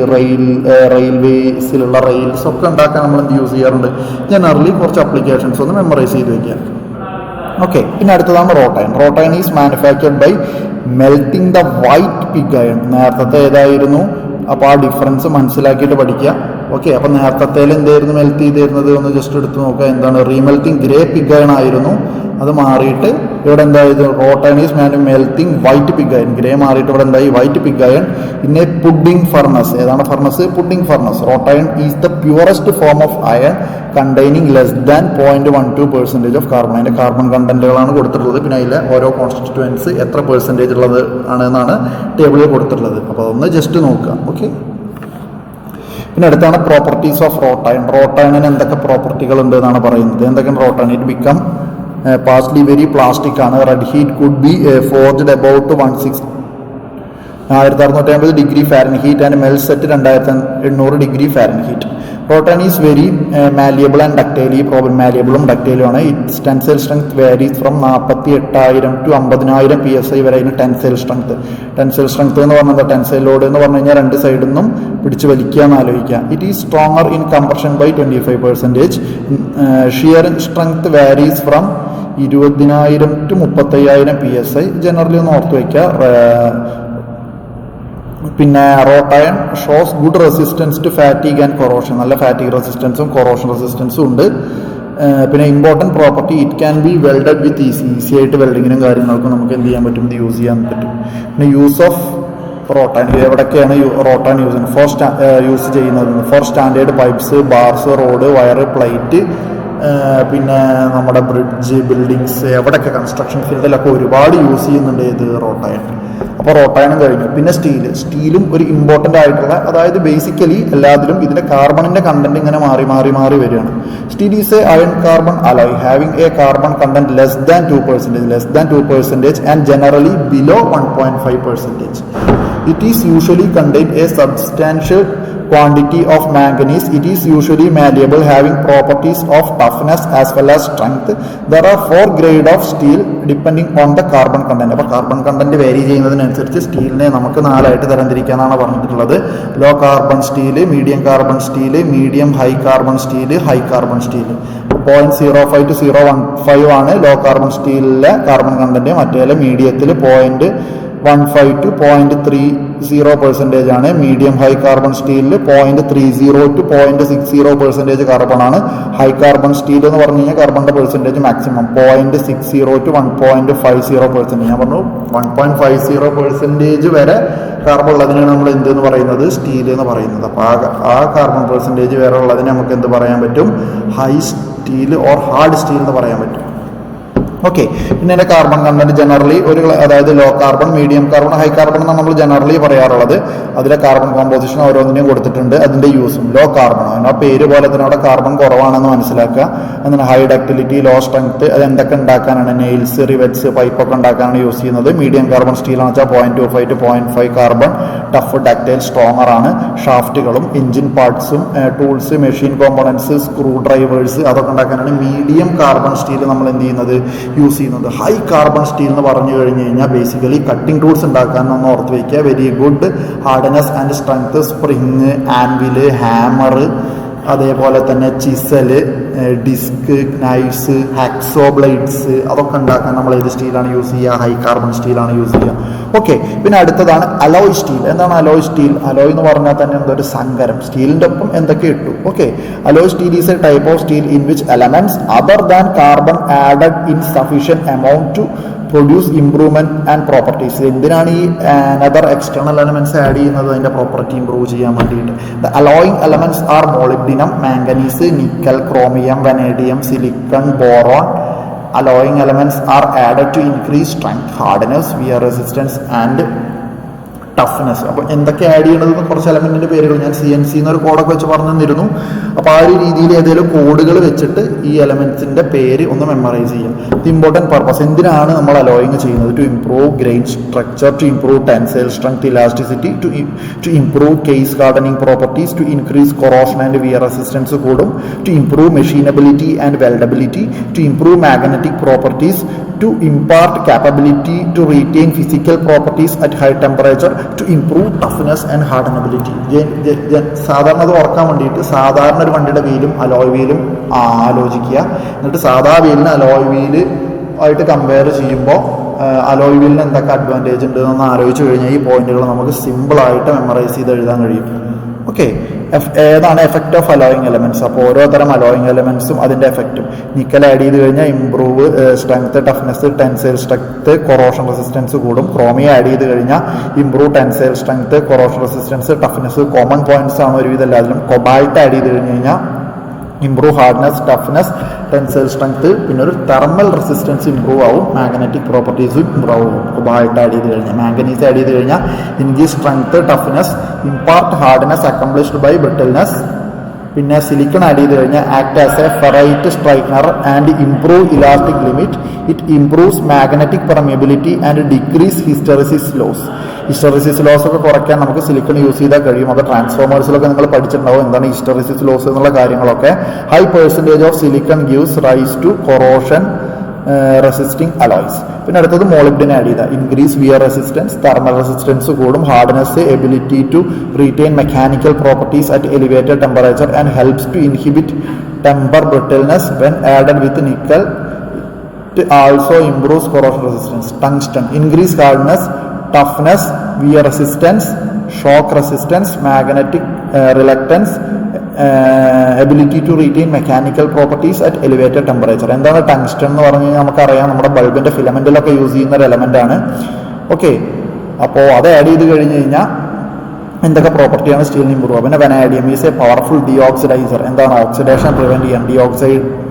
റെയിൽവേസിലുള്ള റെയിൽസ് ഒക്കെ ഉണ്ടാക്കാൻ നമ്മൾ എന്ത് യൂസ് ചെയ്യാറുണ്ട്? ജനറലി കുറച്ച് അപ്ലിക്കേഷൻസ് ഒന്ന് മെമ്മറൈസ് ചെയ്ത് വയ്ക്കുക. ഓക്കെ, പിന്നെ അടുത്തതാണ് wrought iron. Wrought iron is manufactured by melting the white pig iron. നേരത്തെ ഏതായിരുന്നു? അപ്പോൾ ആ ഡിഫറൻസ് മനസ്സിലാക്കിയിട്ട് പഠിക്കുക. ഓക്കെ, അപ്പം നേരത്തെ എന്തായിരുന്നു മെൽറ്റ് ചെയ്തിരുന്നത്? ഒന്ന് ജസ്റ്റ് എടുത്ത് നോക്കുക. എന്താണ്? റീമെൽറ്റിംഗ് ഗ്രേ പിഗ് അയൺ ആയിരുന്നു. അത് മാറിയിട്ട് ഇവിടെ എന്തായത്? Wrought iron is melting white pig iron. Grey മാറിയിട്ട് ഇവിടെ എന്തായി? White pig iron. പിന്നെ പുഡിംഗ് ഫർണസ്. ഏതാണ് furnace? Pudding furnace. Wrought iron is the purest form of iron containing less than 0.12% of carbon. അതിൻ്റെ കാർബൺ കണ്ടന്റുകളാണ് കൊടുത്തിട്ടുള്ളത്. പിന്നെ അതിലെ ഓരോ കോൺസ്റ്റിറ്റ്യുവൻസ് എത്ര പെർസെൻറ്റേജ് ഉള്ളത് ആണെന്നാണ് ടേബിളിൽ കൊടുത്തിട്ടുള്ളത്. അപ്പോൾ അതൊന്ന് ജസ്റ്റ് നോക്കുക. ഓക്കെ, പിന്നെ അടുത്താണ് properties of wrought iron. Wrought അയണിന് എന്തൊക്കെ പ്രോപ്പർട്ടികൾ ഉണ്ട് എന്നാണ് പറയുന്നത്. എന്തൊക്കെയാണ് wrought iron? It become partly very plastic ആണ്. Red heat could be forged about 1650 degree Fahrenheit and melts at 2800 degree Fahrenheit. Wrought iron is very malleable and ductile. ഈ മാലിയബിളും ഡക്റ്റൈലും ആണ്. Its tensile strength varies from 48,000 to 50,000 PSI വരെ അതിന് tensile strength. Tensile strength എന്ന് പറഞ്ഞാൽ tensile load എന്ന് പറഞ്ഞു കഴിഞ്ഞാൽ രണ്ട് സൈഡിൽ നിന്നും പിടിച്ച് വലിക്കുക എന്ന് ആലോചിക്കുക. It is stronger in compression by 25%. Shear strength varies from 20,000 to 35,000 PSI. Generally ഒന്ന് ഓർത്ത് വയ്ക്കുക. പിന്നെ wrought iron shows good resistance to fatigue and corrosion. നല്ല ഫാറ്റീഗ് റെസിസ്റ്റൻസും കൊറോഷൻ റെസിസ്റ്റൻസും ഉണ്ട്. പിന്നെ important property, it can be welded with easy ആയിട്ട് വെൽഡിങ്ങിനും കാര്യങ്ങൾക്കും നമുക്ക് എന്ത് ചെയ്യാൻ പറ്റും? ഇത് യൂസ് ചെയ്യാൻ പറ്റും. പിന്നെ യൂസ് ഓഫ് റോട്ട് അയൺ. എവിടെയൊക്കെയാണ് റോട്ട് അയൺ യൂസ് ചെയ്യുന്നത്? For standard pipes, bars, rod, wire, plate, പിന്നെ നമ്മുടെ ബ്രിഡ്ജ്, ബിൽഡിങ്സ്, എവിടെയൊക്കെ കൺസ്ട്രക്ഷൻ ഫീൽഡിലൊക്കെ ഒരുപാട് യൂസ് ചെയ്യുന്നുണ്ട് ഇത് റോട്ട് അയൺ. അപ്പോൾ റോട്ട് അയണും കഴിഞ്ഞു. പിന്നെ സ്റ്റീലും ഒരു ഇമ്പോർട്ടൻ്റ് ആയിട്ടുള്ള, അതായത് ബേസിക്കലി എല്ലാത്തിലും ഇതിൻ്റെ കാർബണിൻ്റെ കണ്ടന്റ് ഇങ്ങനെ മാറി വരികയാണ്. Steel is A iron carbon alloy having A carbon content less than 2% and generally below 1.5%. It is usually contain a substantial quantity of manganese. It is usually malleable, having properties of toughness as well as strength. There are 4 grades of steel depending on the carbon content. അപ്പോൾ carbon content vary ചെയ്യുന്നതിനനുസരിച്ച് സ്റ്റീലിനെ നമുക്ക് 4 ആയിട്ട് തരംതിരിക്കാനാണ് പറഞ്ഞിട്ടുള്ളത്. Low carbon steel, medium carbon steel, medium high carbon steel, high carbon steel. 0.05 to 0.15 ആണ് low carbon സ്റ്റീലിലെ carbon content. മറ്റേ മീഡിയത്തിൽ 0.15 to 0.30% ആണ്. മീഡിയം ഹൈ കാർബൺ സ്റ്റീലിൽ 0.30 to 0.60% കാർബൺ ആണ്. ഹൈ കാർബൺ സ്റ്റീൽ എന്ന് പറഞ്ഞു കഴിഞ്ഞാൽ കാർബണിന്റെ പെർസെൻറ്റേജ് മാക്സിമം 0.60 to 1.50%. ഞാൻ പറഞ്ഞു 1.50% വരെ കാർബൺ ഉള്ളതിനാണ് നമ്മൾ എന്തെന്ന് പറയുന്നത്, സ്റ്റീൽ എന്ന് പറയുന്നത്. അപ്പോൾ ആ കാർബൺ പെർസെൻറ്റേജ് വരെ ഉള്ളതിനെ നമുക്ക് എന്ത് പറയാൻ പറ്റും, high steel or hard steel എന്ന് പറയാൻ പറ്റും. ഓക്കെ, പിന്നെ എൻ്റെ കാർബൺ കണ്ടന്റ് ജനറലി അതായത് low carbon, medium carbon, high carbon എന്നാണ് നമ്മൾ ജനറലി പറയാറുള്ളത്. അതിലെ കാർബൺ കോമ്പോസിഷൻ ഓരോന്നിനെയും കൊടുത്തിട്ടുണ്ട്, അതിൻ്റെ യൂസും. ലോ കാർബൺ ആ പേര് പോലെ തന്നെ അവിടെ കാർബൺ കുറവാണെന്ന് മനസ്സിലാക്കുക. എന്താണ് ഹൈ ഡക്ടിലിറ്റി, ലോ സ്ട്രെങ്ത്, അത് എന്തൊക്കെ ഉണ്ടാക്കാനാണ്, നെയിൽസ്, റിവെറ്റ്സ്, പൈപ്പൊക്കെ ഉണ്ടാക്കാനാണ് യൂസ് ചെയ്യുന്നത്. മീഡിയം കാർബൺ സ്റ്റീലാണെന്ന് വെച്ചാൽ 0.25 to 0.5 carbon, tough, ductile, stronger ആണ്. ഷാഫ്റ്റുകളും എഞ്ചിൻ പാർട്സും tools, machine components, screwdrivers അതൊക്കെ ഉണ്ടാക്കാനാണ് മീഡിയം കാർബൺ സ്റ്റീൽ നമ്മൾ എന്ത് ചെയ്യുന്നത്, യൂസ് ചെയ്യുന്നത്. ഹൈ കാർബൺ സ്റ്റീൽ എന്ന് പറഞ്ഞു കഴിഞ്ഞു കഴിഞ്ഞാൽ ബേസിക്കലി കട്ടിംഗ് ടൂൾസ് ഉണ്ടാക്കാനെന്ന് ഓർത്ത് വയ്ക്കുക. Very good hardness and strength, spring, anvil, hammer, അതേപോലെ തന്നെ chisel, disc, knifes, hacksaw blades അതൊക്കെ ഉണ്ടാക്കാൻ നമ്മൾ ഏത് സ്റ്റീലാണ് യൂസ് ചെയ്യുക, ഹൈ കാർബൺ സ്റ്റീലാണ് യൂസ് ചെയ്യുക. ഓക്കെ, പിന്നെ അടുത്തതാണ് അലോയ് സ്റ്റീൽ. എന്താണ് അലോയ് സ്റ്റീൽ? അലോയ് എന്ന് പറഞ്ഞാൽ തന്നെ എന്തൊരു സങ്കരം, സ്റ്റീലിൻ്റെ ഒപ്പം എന്തൊക്കെ ഇട്ടു. ഓക്കെ, alloy steel is a type of steel in which elements other than carbon added in sufficient amount to produce improvement and properties. എന്തിനാണ് ഈ അനദർ എക്സ്റ്റേണൽ എലമെന്റ്സ് ആഡ് ചെയ്യുന്നത്? അതിന്റെ പ്രോപ്പർട്ടി ഇംപ്രൂവ് ചെയ്യാൻ വേണ്ടിയിട്ട്. The alloying elements are molybdenum, manganese, nickel, chromium, vanadium, silicon, boron. Alloying elements are added to increase strength, hardness, wear resistance and toughness. അപ്പോൾ എന്തൊക്കെ add ചെയ്യണമെന്ന് കുറച്ച് എലമെന്റിന്റെ പേരുകൾ ഞാൻ CNC എന്നൊരു കോഡൊക്കെ വെച്ച് പറഞ്ഞു തന്നിരുന്നു. അപ്പോൾ ആ ഒരു രീതിയിൽ ഏതെങ്കിലും കോഡുകൾ വെച്ചിട്ട് ഈ എലമെന്റ്സിന്റെ പേര് ഒന്ന് മെമ്മറൈസ് ചെയ്യാം. ദി ഇമ്പോർട്ടൻറ്റ് പർപ്പസ്, എന്തിനാണ് നമ്മൾ അലോയിങ് ചെയ്യുന്നത്? To improve grain structure, to improve tensile strength, elasticity, to improve case hardening properties, to increase corrosion and wear resistance കൂടും, to improve machinability and weldability, to improve magnetic properties, to impart capability to retain physical properties at high temperature, to improve toughness and hardenability. സാധാരണ അത് ഓർക്കാൻ വേണ്ടിയിട്ട് സാധാരണ ഒരു വണ്ടിയുടെ വീലും alloy വീലും ആലോചിക്കുക. എന്നിട്ട് സാധാ വീലിന് അലോയ് വീല് ആയിട്ട് കമ്പയർ ചെയ്യുമ്പോൾ അലോയ് വീലിന് എന്തൊക്കെ അഡ്വാൻറ്റേജ് ഉണ്ട് എന്ന് ആലോചിച്ച് കഴിഞ്ഞാൽ ഈ പോയിന്റുകൾ നമുക്ക് സിമ്പിളായിട്ട് മെമ്മറൈസ് ചെയ്ത് എഴുതാൻ കഴിയും. ഓക്കെ, ഏതാണ് എഫക്റ്റ് ഓഫ് അലോയിങ് എലമെന്റ്സ്? അപ്പോൾ ഓരോ തരം അലോയിങ് എലമെന്റ്സും അതിന്റെ എഫക്റ്റും. നിക്കൽ ആഡ് ചെയ്ത് കഴിഞ്ഞാൽ improve strength, toughness, tensile strength, corrosion resistance കൂടും. ക്രോമിയം ആഡ് ചെയ്ത് കഴിഞ്ഞാൽ improve tensile strength, corrosion resistance, toughness. Common points ആണ് ഒരുവിധം എല്ലാത്തിലും. കൊബാൾട്ട് ആഡ് ചെയ്ത് കഴിഞ്ഞ് കഴിഞ്ഞാൽ improve hardness, toughness, tensile strength, പിന്നെ ഒരു തെർമൽ റെസിസ്റ്റൻസ് ഇംപ്രൂവ് ആവും, മാഗ്നറ്റിക് പ്രോപ്പർട്ടീസും ഇംപ്രൂവ് ആവും. കൊബാൾട്ട് ആഡ് ചെയ്ത് കഴിഞ്ഞാൽ, മാംഗനീസ് ആഡ് ചെയ്ത് കഴിഞ്ഞാൽ increase strength, toughness, impart hardness accomplished by brittleness. പിന്നെ സിലിക്കൺ ആഡ് ചെയ്ത് കഴിഞ്ഞാൽ act as A ferrite strengthener and improve elastic limit. It improves magnetic permeability and decrease hysteresis loss. Hysteresis loss ഒക്കെ കുറയ്ക്കാൻ നമുക്ക് silicon use ചെയ്താൽ കഴിയും. അത് ട്രാൻസ്ഫോമേഴ്സിലൊക്കെ നിങ്ങൾ പഠിച്ചിട്ടുണ്ടാവും എന്താണ് ഹിസ്റ്ററിസിസ് ലോസ് എന്നുള്ള കാര്യങ്ങളൊക്കെ. High percentage of silicon gives rise to corrosion resisting alloys. പിന്നെ അടുത്തത് മോളിബ്ഡിൻ ആഡ് ചെയ്താൽ increase wear resistance, thermal resistance കൂടും, hardness, ability to retain mechanical properties at elevated temperature and helps to inhibit temper brittleness when added with nickel. It also improves corrosion resistance. Tungsten increase hardness, toughness, wear resistance, shock resistance, magnetic reluctance, ability to retain mechanical properties at elevated temperature. എന്താണ് tungsten എന്ന് പറഞ്ഞു കഴിഞ്ഞാൽ നമുക്കറിയാം നമ്മുടെ ബൾബിന്റെ ഫിലമെന്റിലൊക്കെ use ചെയ്യുന്ന ഒരു element ആണ്. Okay, അപ്പോൾ അത് ആഡ് ചെയ്ത് കഴിഞ്ഞ് കഴിഞ്ഞാൽ എന്തൊക്കെ പ്രോപ്പർട്ടിയാണ് സ്റ്റീലിന് ഇമ്പ്രൂവ്. പിന്നെ vanadium is a powerful deoxidiser. എന്താണ് ഓക്സിഡേഷൻ പ്രിവെന്റ് ചെയ്യാൻ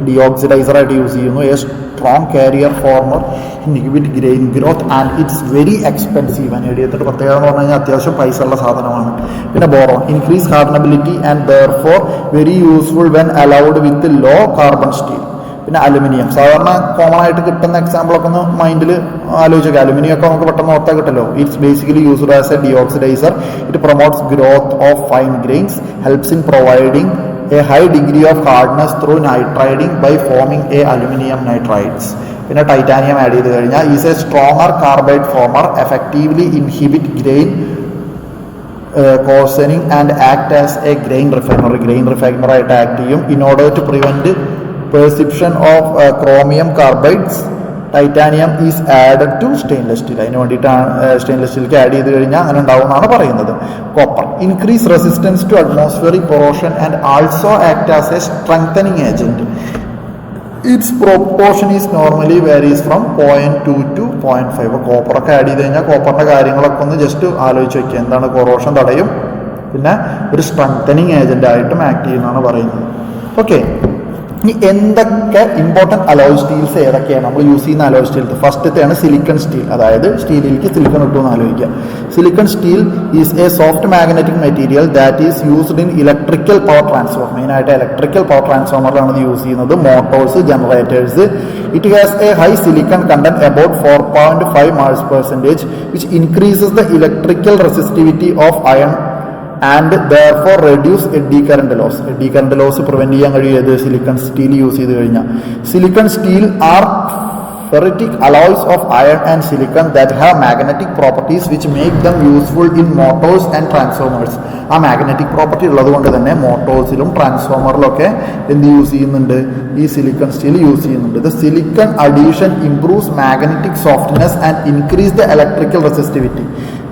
ഡിയോക്സിഡൈസർ ആയിട്ട് യൂസ് ചെയ്യുന്നു. A strong carbide former inhibit grain growth and it's very expensive. വനാഡിയത്തിന്റെ പ്രത്യേകത എന്ന് പറഞ്ഞു കഴിഞ്ഞാൽ അത്യാവശ്യം പൈസ ഉള്ള സാധനമാണ്. പിന്നെ boron increase hardenability and therefore very useful when alloyed with low carbon steel. പിന്നെ അലുമിനിയം സാധാരണ കോമൺ ആയിട്ട് കിട്ടുന്ന എക്സാമ്പിളൊക്കെ ഒന്ന് മൈൻഡിൽ ആലോചിക്കുക. അലുമിനിയം ഒക്കെ നമുക്ക് പെട്ടെന്ന് ഓർത്താൽ കിട്ടല്ലോ. It's basically used as a deoxidiser. It promotes growth of fine grains, helps in providing a high degree of hardness through nitriding by forming a aluminium nitrides. പിന്നെ ടൈറ്റാനിയം ആഡ് ചെയ്ത് കഴിഞ്ഞാൽ is a stronger carbide former, effectively inhibit grain coarsening and act as a grain refiner ആയിട്ട് act ചെയ്യും. In order to prevent precipitation of chromium carbides titanium is added to stainless steel. അതിന് വേണ്ടിയിട്ടാണ് stainless സ്റ്റീലിലേക്ക് add ചെയ്ത് കഴിഞ്ഞാൽ അങ്ങനെ ഉണ്ടാവും എന്നാണ് പറയുന്നത്. Copper increase resistance to atmospheric corrosion and also act as a strengthening agent. Its proportion is normally varies from 0.2 to 0.5. കോപ്പറൊക്കെ add ചെയ്ത് കഴിഞ്ഞാൽ കോപ്പറിന്റെ കാര്യങ്ങളൊക്കെ ഒന്ന് ജസ്റ്റ് ആലോചിച്ച് വയ്ക്കുക. എന്താണ് കൊറോഷൻ തടയും, പിന്നെ ഒരു സ്ട്രെങ്തനിങ് ഏജന്റ് ആയിട്ടും ആക്ട് ചെയ്യുന്നതാണ് പറയുന്നത്. ഓക്കെ, ഇനി എന്തൊക്കെ ഇമ്പോർട്ടൻറ്റ് അലോയ് സ്റ്റീൽസ് ഏതൊക്കെയാണ് നമ്മൾ യൂസ് ചെയ്യുന്ന അലോയ് സ്റ്റീൽസ്? ഫസ്റ്റത്തെയാണ് സിലിക്കൺ സ്റ്റീൽ. അതായത് സ്റ്റീലിലേക്ക് സിലിക്കൺ ഇട്ടു എന്ന് ആലോചിക്കുക. Silicon steel is a soft magnetic material that is used in electrical power transformer. മെയിനായിട്ട് ഇലക്ട്രിക്കൽ പവർ ട്രാൻസ്ഫോമറിലാണ് ഇത് യൂസ് ചെയ്യുന്നത്. Motors, generators. It has a high silicon content about 4.5 moles%, which increases the electrical resistivity of iron and therefore reduce eddy current loss. Eddy current loss prevent ചെയ്യാൻ കഴിയും silicon steel use ചെയ്ത് കഴിഞ്ഞാൽ. Silicon steel are ferritic alloys of iron and silicon that have magnetic properties which make them useful in motors and transformers. ആ magnetic property ഉള്ളത് കൊണ്ട് തന്നെ മോട്ടോഴ്സിലും ട്രാൻസ്ഫോമറിലൊക്കെ എന്ത് യൂസ് ചെയ്യുന്നുണ്ട്? ഈ സിലിക്കൺ സ്റ്റീൽ യൂസ് ചെയ്യുന്നുണ്ട്. The silicon addition improves magnetic softness and increase the electrical resistivity.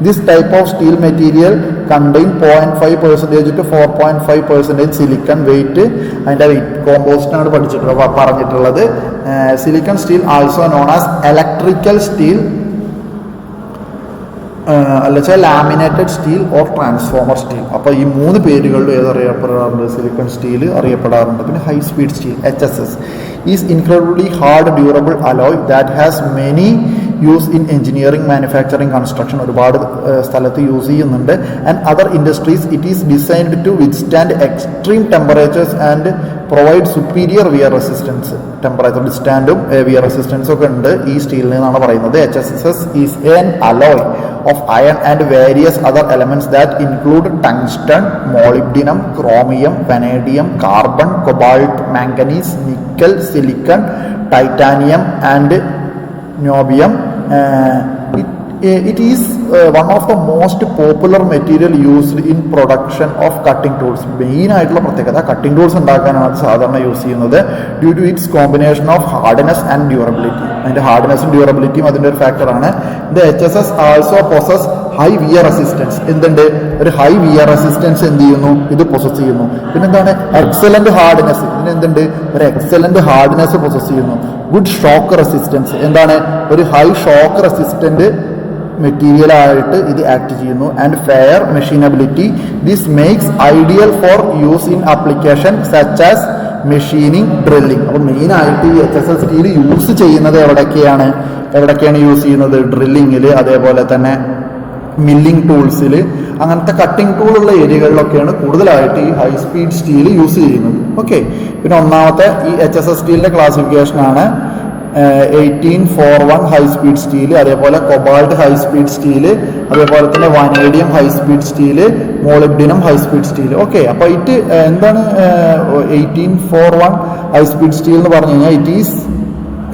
This type of steel material contain 0.5% to 4.5% silicon weight. അതിൻ്റെ വെയിറ്റ് കോമ്പോസിറ്റ് ആണ് പറഞ്ഞിട്ടുള്ളത്. Silicon steel also known as electrical steel അല്ലച്ചാൽ laminated steel or transformer steel. അപ്പോൾ ഈ മൂന്ന് പേരുകളിലും ഏതറിയപ്പെടാറുണ്ട്? Silicon steel അറിയപ്പെടാറുണ്ട്. പിന്നെ high speed steel HSS is incredibly hard durable alloy that has many use in engineering, manufacturing, construction ഒരുപാട് സ്ഥലത്ത് യൂസ് ചെയ്യുന്നുണ്ട്. And other industries. It is designed to withstand extreme temperatures and provide superior wear resistance. Temperature വിത്ത്സ്റ്റാൻഡും wear റെസിസ്റ്റൻസും ഒക്കെ ഉണ്ട് ഈ സ്റ്റീലിൽ നിന്നാണ് പറയുന്നത്. HSS is N alloy of iron and various other elements that include tungsten, molybdenum, chromium, vanadium, carbon, cobalt, manganese, nickel, silicon, titanium and niobium. It is one of the most popular material used in production of cutting tools. Main ആയിട്ടുള്ള പ്രത്യേകത cutting tools ഉണ്ടാക്കാനാണ് സാധാരണ use ചെയ്യുന്നത്. Due to its combination of hardness and durability. അതിന്റെ ഹാർഡ്നെസ്സും ഡ്യൂറബിലിറ്റിയും അതിന്റെ ഒരു ഫാക്ടറാണ്. The HSS also possess high wear resistance. എന്തുണ്ട്? ഒരു ഹൈ വിയർ റെസിസ്റ്റൻസ് എന്ത് ചെയ്യുന്നു? ഇത് പൊസസ് ചെയ്യുന്നു. പിന്നെന്താണ്? Excellent hardness. ഇതിനെന്തുണ്ട്? ഒരു എക്സലന്റ് ഹാർഡ്നെസ് പൊസസ് ചെയ്യുന്നു. Good shock resistance. എന്താണ്? ഒരു ഹൈ ഷോക്ക് റെസിസ്റ്റന്റ് മെറ്റീരിയൽ ആയിട്ട് ഇത് ആക്ട് ചെയ്യുന്നു. And fair മെഷീനബിലിറ്റി. This makes ideal four use in application such as machining, drilling. അപ്പോൾ മെയിനായിട്ട് ഈ HSS സ്റ്റീൽ യൂസ് ചെയ്യുന്നത് എവിടൊക്കെയാണ് യൂസ് ചെയ്യുന്നത്? ഡ്രില്ലിങ്ങിൽ, അതേപോലെ തന്നെ മില്ലിംഗ് ടൂൾസിൽ, അങ്ങനത്തെ കട്ടിംഗ് ടൂളുള്ള ഏരിയകളിലൊക്കെയാണ് കൂടുതലായിട്ട് ഈ ഹൈ സ്പീഡ് സ്റ്റീൽ യൂസ് ചെയ്യുന്നത്. ഓക്കെ, പിന്നെ ഒന്നാമത്തെ ഈ HSS സ്റ്റീലിന്റെ ക്ലാസിഫിക്കേഷനാണ് 1841 ഹൈ സ്പീഡ് സ്റ്റീൽ, അതേപോലെ കൊബാൾട്ട് ഹൈ സ്പീഡ് സ്റ്റീൽ, അതേപോലെ തന്നെ vanadium high speed steel, molybdenum high speed steel. Okay, അപ്പോൾ ഇത് എന്താണ് 1841 ഹൈ സ്പീഡ് സ്റ്റീൽ എന്ന് പറഞ്ഞു കഴിഞ്ഞാൽ it is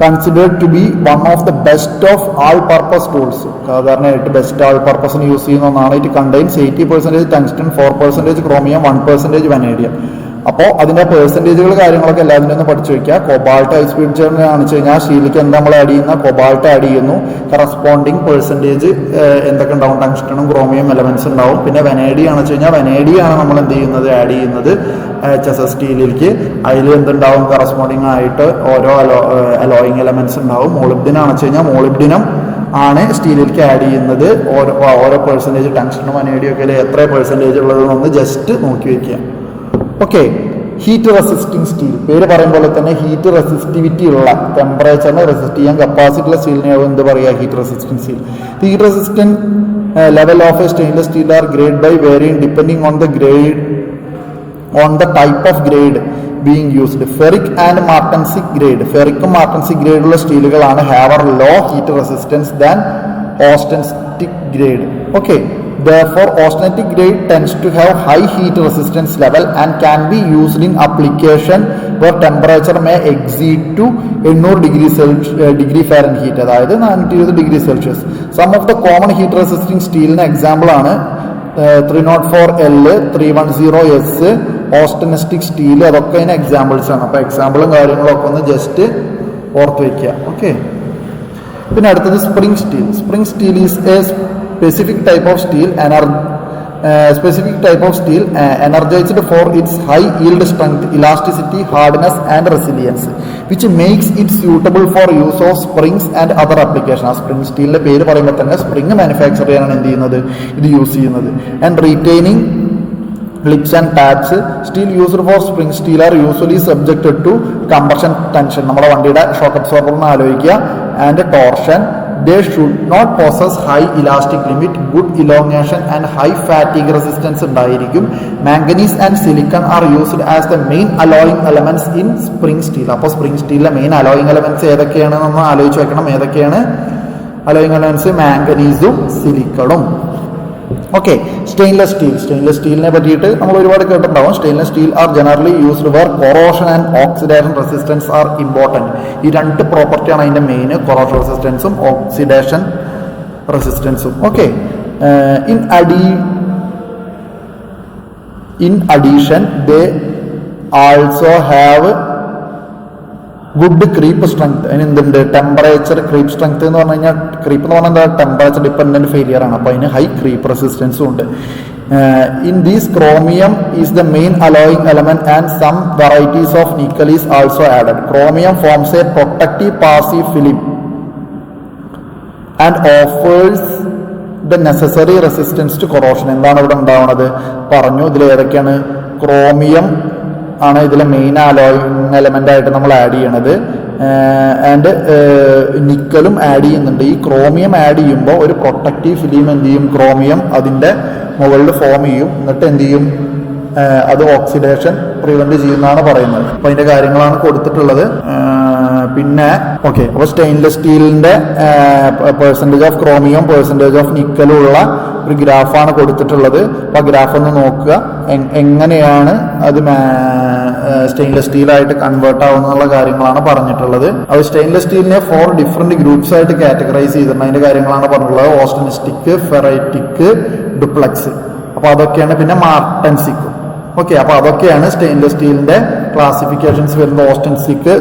considered to be one of the best of all purpose tools. സാധാരണയായിട്ട് ബെസ്റ്റ് ആൾ പർപ്പസിന് യൂസ് ചെയ്യുന്ന ഒന്നാണ്. It contains 80% tungsten, 4% chromium, 1% vanadium. അപ്പോൾ അതിന്റെ പെർസെൻറ്റേജുകൾ കാര്യങ്ങളൊക്കെ എല്ലാത്തിനും ഒന്ന് പഠിച്ചു വെക്കുക. കൊബാൾട്ട് ഹൈ സ്പീഡ് കാണിച്ചു കഴിഞ്ഞാൽ സ്റ്റീലിലേക്ക് എന്താ നമ്മൾ ആഡ് ചെയ്യുന്ന? കൊബാൾട്ട് ആഡ് ചെയ്യുന്നു. കറസ്പോണ്ടിങ് പെർസെൻറ്റേജ് എന്തൊക്കെ ഉണ്ടാവും? ടങ്സ്റ്റണും ക്രോമിയം എലമെന്റ്സ് ഉണ്ടാവും. പിന്നെ വനേഡിയം ആണെന്ന് വെച്ച് കഴിഞ്ഞാൽ വനേഡിയാണ് നമ്മൾ എന്ത് ചെയ്യുന്നത്? ആഡ് ചെയ്യുന്നത് HSS സ്റ്റീലിലേക്ക്. അതിൽ എന്തുണ്ടാവും? കറസ്പോണ്ടിങ് ആയിട്ട് ഓരോ അലോയിങ് എലമെന്റ്സ് ഉണ്ടാവും. മോളിബ്ഡിനാണെന്ന് വെച്ച് കഴിഞ്ഞാൽ മോളിബ്ഡിനം ആണ് സ്റ്റീലിലേക്ക് ആഡ് ചെയ്യുന്നത്. ഓരോ പെർസെൻറ്റേജ് ടങ്സ്റ്റണും വനേഡിയം ഒക്കെ എത്ര പെർസെൻറ്റേജ് ഉള്ളതെന്നൊന്ന് ജസ്റ്റ് നോക്കി വെക്കുക. Okay, heat resisting steel. പേര് പറയും പോലെ തന്നെ ഹീറ്റ് റെസിസ്റ്റിവിറ്റി ഉള്ള, ടെമ്പറേച്ചറിനെ റെസിസ്റ്റ് ചെയ്യാൻ കപ്പാസിറ്റി ഉള്ള സ്റ്റീലിനെ എന്ത് പറയുക? Heat resisting steel. Heat resistant level of a stainless steel are grade by varying depending on the grade, on the type of grade. being used. Ferric and martensic grade. ഫെറിക്കും martensitic ഗ്രേഡുള്ള സ്റ്റീലുകളാണ് have low heat resistance than austenitic grade. Okay, therefore austenitic grade tends to have high heat resistance level and can be used in application where temperature may exceed to 800 degree Fahrenheit, അതായത് 420 degree Celsius. Some of the common heat resisting steel example ആണ് 304L, 310S, ഓസ്റ്റനിസ്റ്റിക് steel, അതൊക്കെ അതിന് examples ആണ്. അപ്പോൾ എക്സാമ്പിളും കാര്യങ്ങളൊക്കെ ഒന്ന് just ഓർത്ത് വയ്ക്കുക. ഓക്കെ, പിന്നെ അടുത്തത് spring steel. Spring steel is A specific type of steel energized for its high yield strength, elasticity, hardness and resilience, which makes it suitable for use of springs and other applications. ആ spring സ്റ്റീലിന്റെ പേര് പറയുമ്പോൾ തന്നെ spring manufacture ചെയ്യാനാണ് എന്ത് ചെയ്യുന്നത്, ഇത് use ചെയ്യുന്നത്. And retaining clips and tabs. Steel used for spring steel are usually subjected to combustion tension. നമ്മുടെ വണ്ടിയുടെ ഷോക്ക് അബ്സോർബറിന് ആലോചിക്കുക. And torsion. They should not possess high elastic limit, good elongation and high fatigue resistance ഉണ്ടായിരിക്കും. Manganese and silicon are used as the main alloying elements in spring steel. അപ്പോൾ spring സ്റ്റീലിലെ main alloying elements ഏതൊക്കെയാണെന്ന് നമ്മൾ ആലോചിച്ച് വെക്കണം. ഏതൊക്കെയാണ് alloying elements? മാംഗനീസും സിലിക്കണും. Okay, stainless steel. സ്റ്റെയിൻലെസ് സ്റ്റീലിനെ പറ്റിയിട്ട് നമ്മൾ ഒരുപാട് കേട്ടിട്ടുണ്ടാവും. Stainless steel are generally used for corrosion and oxidation resistance are important. ഈ രണ്ട് പ്രോപ്പർട്ടിയാണ് അതിൻ്റെ മെയിൻ, കൊറോഷൻ റെസിസ്റ്റൻസും ഓക്സിഡേഷൻ റെസിസ്റ്റൻസും. Okay, in addition they also have good creep strength. അതിന് എന്തുണ്ട്? ടെമ്പറേച്ചർ ക്രീപ്പ് സ്ട്രെങ്ത് എന്ന് പറഞ്ഞു കഴിഞ്ഞാൽ, ക്രീപ്പ് എന്ന് പറഞ്ഞാൽ എന്താ? ടെമ്പറേച്ചർ ഡിപ്പെൻഡന്റ് ഫെയിലിയർ ആണ്. അപ്പോൾ അതിന് ഹൈ ക്രീപ്പ് റെസിസ്റ്റൻസും ഉണ്ട്. In these chromium is the main alloying element and some varieties of nickel is also added. Chromium forms a protective passive film and offers the necessary resistance to corrosion. എന്താണ് ഇവിടെ ഉണ്ടാവുന്നത് പറഞ്ഞു. ഇതിൽ ഏതൊക്കെയാണ്? Chromium ആണ് ഇതിലെ മെയിൻ അലോയിങ് എലമെന്റ് ആയിട്ട് നമ്മൾ ആഡ് ചെയ്യണത്. ആൻഡ് നിക്കലും ആഡ് ചെയ്യുന്നുണ്ട്. ഈ ക്രോമിയം ആഡ് ചെയ്യുമ്പോൾ ഒരു പ്രൊട്ടക്റ്റീവ് ഫിലിം എന്ത് ചെയ്യും? ക്രോമിയം അതിൻ്റെ മുകളിൽ ഫോം ചെയ്യും. എന്നിട്ട് എന്ത് ചെയ്യും? അത് ഓക്സിഡേഷൻ പ്രിവെന്റ് ചെയ്യുന്നതാണ് പറയുന്നത്. അപ്പോൾ അതിന്റെ കാര്യങ്ങളാണ് കൊടുത്തിട്ടുള്ളത്. പിന്നെ ഓക്കെ, അപ്പോൾ സ്റ്റെയിൻലെസ് സ്റ്റീലിന്റെ percentage of chromium, percentage of നിക്കലും ഉള്ള ഒരു ഗ്രാഫാണ് കൊടുത്തിട്ടുള്ളത്. അപ്പോൾ ആ ഗ്രാഫ് ഒന്ന് നോക്കുക. എങ്ങനെയാണ് അത് സ്റ്റെയിൻലെസ് സ്റ്റീലായിട്ട് കൺവേർട്ട് ആവുന്നുള്ള കാര്യങ്ങളാണ് പറഞ്ഞിട്ടുള്ളത്. അത് സ്റ്റെയിൻലെസ് സ്റ്റീലിനെ 4 ഡിഫറെന്റ് ഗ്രൂപ്പ്സ് ആയിട്ട് കാറ്റഗറൈസ് ചെയ്തിട്ടുണ്ട്. അതിന്റെ കാര്യങ്ങളാണ് പറഞ്ഞിട്ടുള്ളത്. ഓസ്റ്റനിസ്റ്റിക്, ഫെറൈറ്റിക്, ഡുപ്ലക്സ്. അപ്പോൾ അതൊക്കെയാണ്. പിന്നെ മാർട്ടൻസിക്. ഓക്കെ, അപ്പോൾ അതൊക്കെയാണ് സ്റ്റെയിൻലെസ് സ്റ്റീലിന്റെ ക്ലാസിഫിക്കേഷൻസ് വരുന്നത്.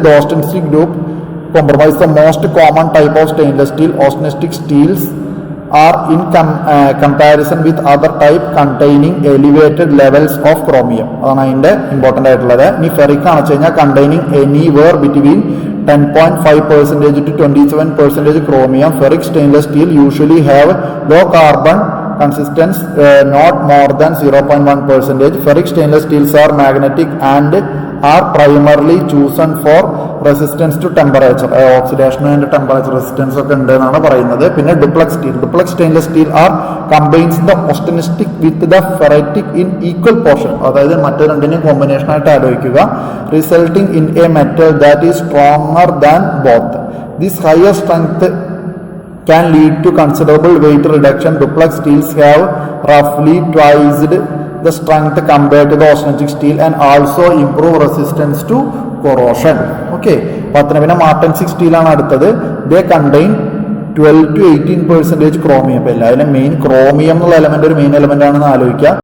The austenitic group compromise the most common type of stainless steel. Austenitic steels are in comparison with other type containing elevated levels of chromium. അതാണ് അതിന്റെ ഇമ്പോർട്ടൻ്റ് ആയിട്ടുള്ളത്. ഇനി ഫെറിക് ആണ് വെച്ച് കഴിഞ്ഞാൽ containing anywhere between 10.5% to 27% chromium. Ferric stainless steel usually have low carbon consistence, not more than 0.1%. Ferric stainless steels are magnetic and are primarily chosen for resistance to temperature. Oxidation and temperature resistance ഒക്കെ ഉണ്ട് എന്നാണ് പറയുന്നത്. പിന്നെ duplex steel. Duplex stainless steel are combines the austenitic with the ferritic in equal portion. അതായത് മറ്റു രണ്ടിനെയും combination ആയിട്ട് ആലോചിക്കുക. Resulting in a metal that is stronger than both. This higher strength can lead to considerable weight reduction. Duplex steels have roughly twice the strength compared to the austenitic steel and also improve resistance to corrosion. Okay, പിന്നെ മാർട്ടൻസിക് steel ആണ് അടുത്തത്. They contain 12 to 18% chromium. അപ്പോൾ എല്ലാവരും main chromium എന്നുള്ള element ഒരു main element ആണെന്ന് ആലോചിക്കുക.